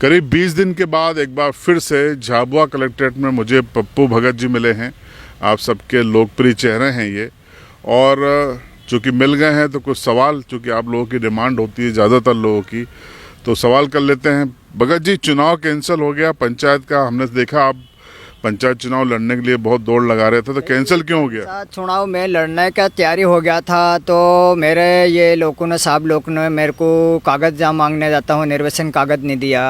करीब 20 दिन के बाद एक बार फिर से झाबुआ कलेक्ट्रेट में मुझे पप्पू भगत जी मिले हैं। आप सबके लोकप्रिय चेहरे हैं ये, और चूँकि मिल गए हैं तो कुछ सवाल, चूँकि आप लोगों की डिमांड होती है ज़्यादातर लोगों की, तो सवाल कर लेते हैं। भगत जी, चुनाव कैंसिल हो गया पंचायत का, हमने देखा आप पंचायत चुनाव लड़ने के लिए बहुत दौड़ लगा रहे थे, तो कैंसिल क्यों हो गया? चुनाव में लड़ने का तैयारी हो गया था, तो मेरे ये लोगों ने, साहब लोगों ने मेरे को कागज़ जहाँ मांगने जाता हूँ निर्वाचन कागज़ नहीं दिया,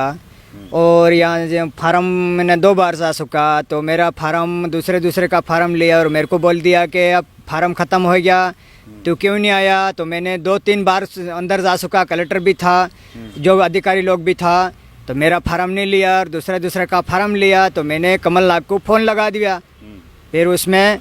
और यहाँ फार्म मैंने 2 बार जा चुका, तो मेरा फार्म दूसरे का फार्म लिया और मेरे को बोल दिया कि अब फार्म ख़त्म हो गया, तो क्यों नहीं आया। तो मैंने 2-3 बार अंदर जा चुका, कलेक्टर भी था, जो अधिकारी लोग भी था, तो मेरा फार्म नहीं लिया और दूसरे का फार्म लिया, तो मैंने कमलनाथ को फ़ोन लगा दिया, फिर उसमें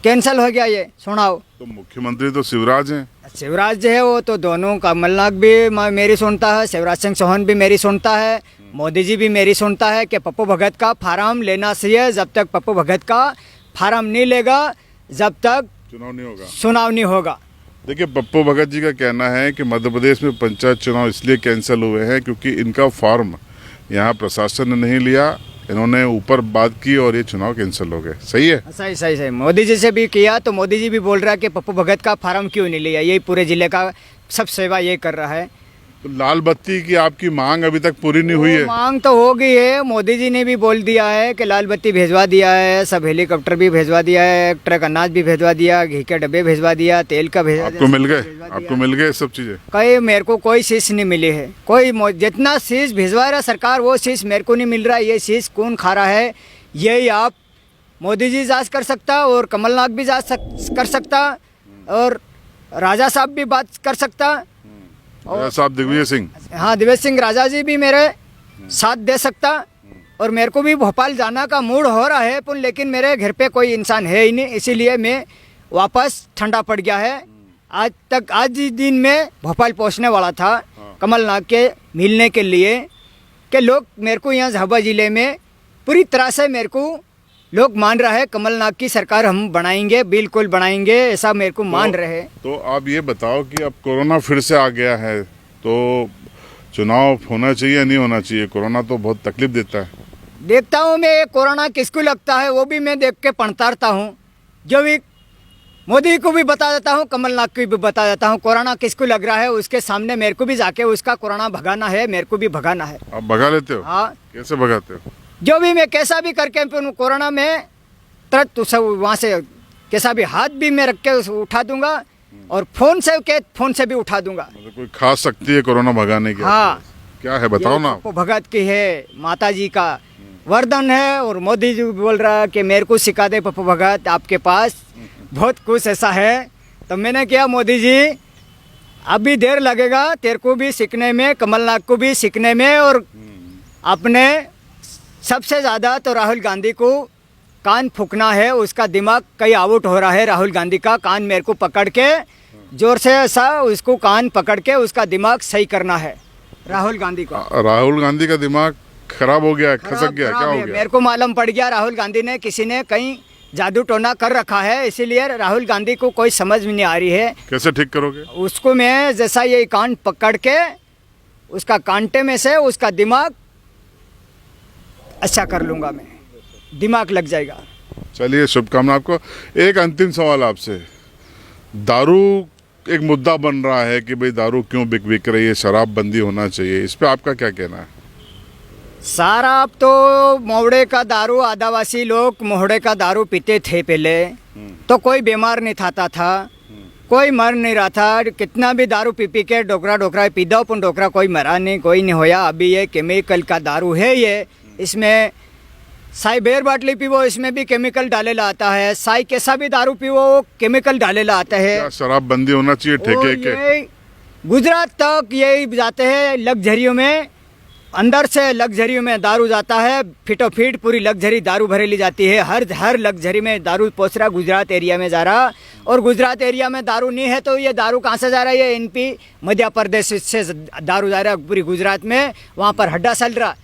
कैंसिल हो गया ये चुनाव। तो मुख्यमंत्री तो शिवराज हैं। शिवराज जो है वो तो दोनों, कमलनाथ भी मेरी सुनता है, शिवराज सिंह चौहान भी मेरी सुनता है, मोदी जी भी मेरी सुनता है कि पप्पू भगत का फार्म लेना चाहिए। जब तक पप्पू भगत का फार्म नहीं लेगा, जब तक चुनाव नहीं होगा। देखिए, पप्पू भगत जी का कहना है कि मध्य प्रदेश में पंचायत चुनाव इसलिए कैंसिल हुए हैं क्योंकि इनका फॉर्म यहाँ प्रशासन ने नहीं लिया, इन्होंने ऊपर बात की और ये चुनाव कैंसिल हो गए। सही है? सही। मोदी जी से भी किया तो मोदी जी भी बोल रहा है कि पप्पू भगत का फार्म क्यों नहीं लिया, यही पूरे जिले का सब सेवा ये कर रहा है। तो लाल बत्ती की आपकी मांग अभी तक पूरी नहीं हुई है? मांग तो हो गई है, मोदी जी ने भी बोल दिया है कि लाल बत्ती भेजवा दिया है, सब हेलीकॉप्टर भी भेजवा दिया है, ट्रक अनाज भी भेजवा दिया, घी के डब्बे भेजवा दिया, तेल का भेजवा दिया। आपको मिल गए सब चीजें? कहीं मेरे को कोई चीज नहीं मिली है, कोई जितना चीज भिजवा रहा सरकार वो चीज मेरे को नहीं मिल रहा। ये चीज कौन खा रहा है, यही आप मोदी जी जांच कर सकता और कमलनाथ भी जांच कर सकता और राजा साहब भी बात कर सकता, और साहब दिग्विजय सिंह, हाँ दिग्विजय सिंह राजा जी भी मेरे साथ दे सकता। और मेरे को भी भोपाल जाना का मूड हो रहा है, पर लेकिन मेरे घर पे कोई इंसान है ही नहीं, इसीलिए मैं वापस ठंडा पड़ गया है। आज ही दिन में भोपाल पहुंचने वाला था कमलनाथ के मिलने के लिए, कि लोग मेरे को यहाँ झाबुआ जिले में पूरी तरह से मेरे को लोग मान रहा है कमलनाथ की सरकार हम बनाएंगे, बिल्कुल बनाएंगे, ऐसा मेरे को मान रहे। तो आप ये बताओ कि अब कोरोना फिर से आ गया है, तो चुनाव होना चाहिए या नहीं होना चाहिए? कोरोना तो बहुत तकलीफ देता है। देखता हूँ मैं कोरोना किसको लगता है, वो भी मैं देख के पढ़ता हूँ, जो भी मोदी को भी बता देता हूँ, कमलनाथ को भी बता देता हूँ कोरोना किसको लग रहा है, उसके सामने मेरे को भी जाके उसका कोरोना भगाना है, मेरे को भी भगाना है। आप भगा लेते हो? हाँ। कैसे भगाते हो? जो भी मैं कैसा भी करके कोरोना में तुरंत वहाँ से कैसा भी हाथ भी मैं रख के उठा दूंगा और फोन से भी उठा दूंगा। मतलब कोई खास शक्ति है कोरोना भगाने की? हाँ। क्या है बताओ ना। पप्पू भगत की है, माता जी का वरदान है, और मोदी जी बोल रहा है कि मेरे को सिखा दे पप्पू भगत, आपके पास बहुत कुछ ऐसा है। तो मैंने किया, मोदी जी अभी देर लगेगा तेरे को भी सीखने में, कमलनाथ को भी सीखने में, और अपने सबसे ज़्यादा तो राहुल गांधी को कान फूकना है, उसका दिमाग कहीं आउट हो रहा है। राहुल गांधी का कान मेरे को पकड़ के जोर से ऐसा उसको कान पकड़ के उसका दिमाग सही करना है, राहुल गांधी को। राहुल गांधी का दिमाग खराब हो गया, खसक गया, क्या हो गया? मेरे को मालूम पड़ गया राहुल गांधी ने किसी ने कहीं जादू टोना कर रखा है, इसीलिए राहुल गांधी को कोई समझ में नहीं आ रही है। कैसे ठीक करोगे उसको? मैं जैसा ये कान पकड़ के उसका कांटे में से उसका दिमाग अच्छा कर लूंगा, मैं दिमाग लग जाएगा। चलिए, शुभकामना आपको। एक अंतिम सवाल आपसे, दारू एक मुद्दा बन रहा है कि भाई दारू क्यों बिक रही है, शराब बंदी होना चाहिए, इस पे आपका क्या कहना है? शराब तो मोहड़े का दारू, आदिवासी लोग मोहड़े का दारू पीते थे पहले, तो कोई बीमार नहीं था, कोई मर नहीं रहा था। कितना भी दारू पी के डोकरा पी दो, पर डोकरा कोई मरा नहीं, कोई नहीं होया। अभी ये केमिकल का दारू है, ये इसमें साई बेर बाटली पीवो, इसमें भी केमिकल डालेला आता है। साई कैसा भी दारू पीवो वो केमिकल डालेला आता है। क्या शराब बंदी होना चाहिए ठेके के? गुजरात तक यही जाते हैं लग्जरियों में, अंदर से लग्जरियों में दारू जाता है, फिटो फिट पूरी लग्जरी दारू भरेली जाती है। हर लग्जरी में दारू पहुँच रहा, गुजरात एरिया में जा रहा। और गुजरात एरिया में दारू नहीं है तो ये दारू कहाँ से जा रहा है? ये एमपी मध्य प्रदेश से दारू जा रहा है पूरी गुजरात में, वहाँ पर हड्डा चल रहा।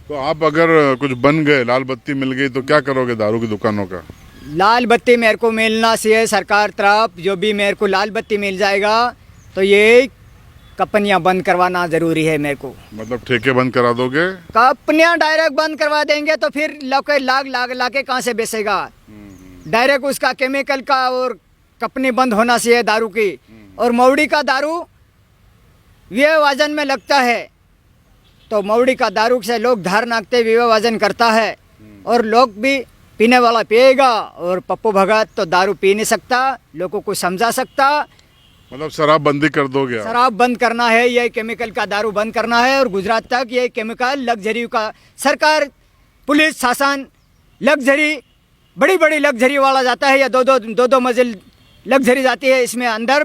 तो आप अगर कुछ बन गए, लाल बत्ती मिल गई, तो क्या करोगे दारू की दुकानों का? लाल बत्ती मेरे को मिलना चाहिए सरकार तरफ, जो भी मेरे को लाल बत्ती मिल जाएगा तो ये कंपनियां बंद करवाना ज़रूरी है मेरे को। मतलब ठेके बंद करा दोगे? कंपनियां डायरेक्ट बंद करवा देंगे तो फिर लोग लाग लाग लाके कहाँ से बेचेगा? डायरेक्ट उसका केमिकल का और कंपनी बंद होना चाहिए दारू की। और मौड़ी का दारू विवाह में लगता है, तो मौड़ी का दारू से लोग धार नाकते विवाह करता है और लोग भी पीने वाला पिएगा। और पप्पू भगत तो दारू पी नहीं सकता, लोगों को समझा सकता। मतलब शराब बंदी कर दोगे आप? शराब बंद करना है, ये केमिकल का दारू बंद करना है। और गुजरात तक ये केमिकल लग्जरी का सरकार, पुलिस शासन लग्जरी, बड़ी बड़ी लग्जरी वाला जाता है, या दो मंजिल लग्जरी जाती है, इसमें अंदर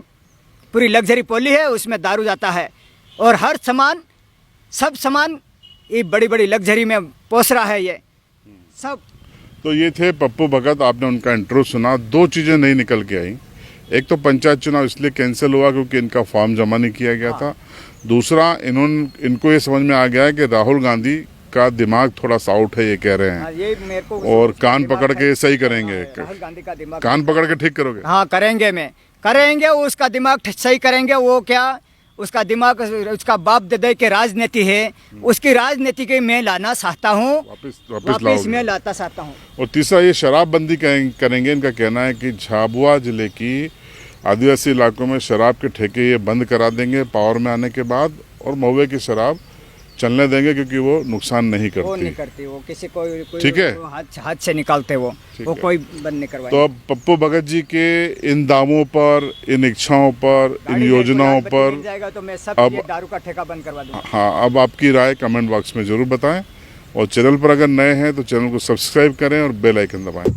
पूरी लग्जरी पोली है, उसमें दारू जाता है। और हर सामान, सब सामान ये बड़ी बड़ी लग्जरी में पोस रहा है ये सब। तो ये थे पप्पू भगत, आपने उनका इंट्रो सुना। दो चीज़ें नहीं निकल के आई। एक तो पंचायत चुनाव इसलिए कैंसिल हुआ क्योंकि इनका फॉर्म जमा नहीं किया गया था। दूसरा, इनको ये समझ में आ गया है कि राहुल गांधी का दिमाग थोड़ा सा आउट है, ये कह रहे हैं। ये मेरे को और कान पकड़ के सही करेंगे। राहुल गांधी का दिमाग कान पकड़ के ठीक करोगे? हाँ करेंगे, करेंगे। उसका दिमाग सही करेंगे। वो क्या, उसका दिमाग उसका बाप दादा के राजनीति है, उसकी राजनीति के मैं लाना चाहता हूँ, वापिस मैं लाता चाहता हूँ। और तीसरा, ये शराबबंदी करेंगे। इनका कहना है कि झाबुआ जिले की आदिवासी इलाकों में शराब के ठेके ये बंद करा देंगे पावर में आने के बाद, और महुए की शराब चलने देंगे क्योंकि वो नुकसान नहीं करती। वो नहीं करती, वो किसी को ठीक है, हाथ से निकालते वो कोई बंद नहीं करवाएगा। तो अब पप्पू भगत जी के इन दावों पर, इन इच्छाओं पर, इन योजनाओं पर जाएगा तो मैं सब अब ये दारू का ठेका बंद करवा दूंगा। हाँ, अब आपकी राय कमेंट बॉक्स में जरूर बताएं। और चैनल पर अगर नए हैं तो चैनल को सब्सक्राइब करें और बेल आइकन दबाएं।